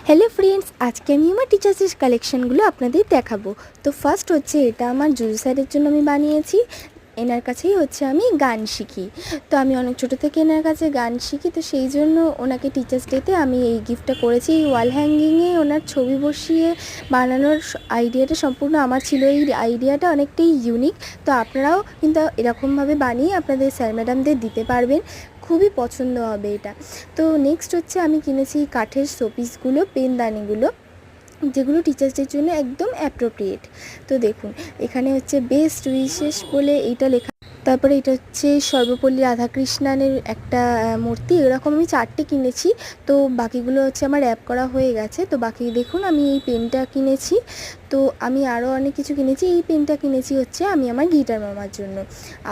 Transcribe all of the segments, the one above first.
Hello friends, আজকে আমি আমার টিচার্সের কালেকশানগুলো আপনাদের দেখাবো। তো ফার্স্ট হচ্ছে এটা আমার জুজু স্যারের জন্য আমি বানিয়েছি। এনার কাছেই হচ্ছে আমি গান শিখি। তো আমি অনেক ছোটো থেকে এনার কাছে গান শিখি, তো সেই জন্য ওনাকে টিচার্স ডেতে আমি এই গিফটটা করেছি। এই ওয়াল হ্যাঙ্গিংয়ে ওনার ছবি বসিয়ে বানানোর আইডিয়াটা সম্পূর্ণ আমার ছিল। এই আইডিয়াটা অনেকটাই ইউনিক। তো আপনারাও কিন্তু এরকমভাবে বানিয়ে আপনাদের স্যার ম্যাডামদের দিতে পারবেন, খুবই পছন্দ হবে এটা। তো নেক্সট হচ্ছে আমি কিনেছি কাঠের শোপিসগুলো, পেনদানিগুলো, যেগুলো টিচার্সদের জন্য একদম অ্যাপ্রোপ্রিয়েট। তো দেখুন, এখানে হচ্ছে বেস্ট উইশেস বলে এইটা লেখা। তারপরে এটা হচ্ছে সর্বপল্লী রাধাকৃষ্ণানের একটা মূর্তি। এরকম আমি 4টে কিনেছি। তো বাকিগুলো হচ্ছে আমার অ্যাপ করা হয়ে গেছে। তো বাকি দেখুন, আমি এই পেনটা কিনেছি। তো আমি আরও অনেক কিছু কিনেছি। এই পেনটা কিনেছি হচ্ছে আমি আমার গিটার মামার জন্য।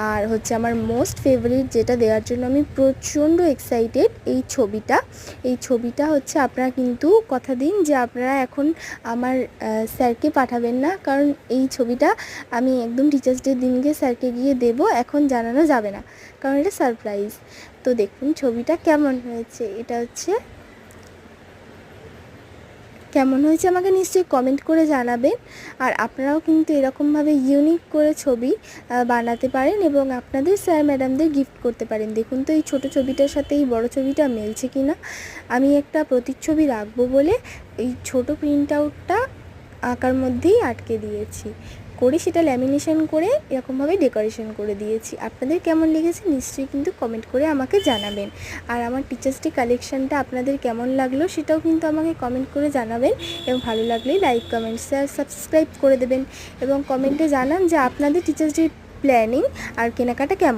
আর হচ্ছে আমার মোস্ট ফেভারিট যেটা দেওয়ার জন্য আমি প্রচণ্ড এক্সাইটেড, এই ছবিটা হচ্ছে আপনারা কিন্তু কথা দিন যে আপনারা এখন আমার স্যারকে পাঠাবেন না, কারণ এই ছবিটা আমি একদম টিচার্স ডের দিনকে স্যারকে গিয়ে দেবো, এখন জানানো যাবে না, কারণ এটা সারপ্রাইজ। তো দেখুন ছবিটা কেমন হয়েছে। এটা হচ্ছে কেমন হয়েছে আমাকে নিশ্চয়ই কমেন্ট করে জানাবেন। আর আপনারাও কিন্তু এরকমভাবে ইউনিক করে ছবি বানাতে পারেন এবং আপনাদের স্যার ম্যাডামদের গিফট করতে পারেন। দেখুন তো এই ছোটো ছবিটার সাথে এই বড় ছবিটা মিলছে কি না। আমি একটা প্রতিচ্ছবি রাখবো বলে এই ছোটো প্রিন্ট আউটটা আঁকার মধ্যেই আটকে দিয়েছি, করে সেটা ল্যামিনেশন করে এরকমভাবে ডেকোরেশন করে দিয়েছি। আপনাদের কেমন লেগেছে নিশ্চয়ই কিন্তু কমেন্ট করে আমাকে জানাবেন। আর আমার টিচার্স ডে কালেকশানটা আপনাদের কেমন লাগলো সেটাও কিন্তু আমাকে কমেন্ট করে জানাবেন, এবং ভালো লাগলে লাইক, কমেন্ট, শেয়ার, সাবস্ক্রাইব করে দেবেন এবং কমেন্টে জানান যে আপনাদের টিচার্স ডে প্ল্যানিং আর কেনাকাটা কেমন।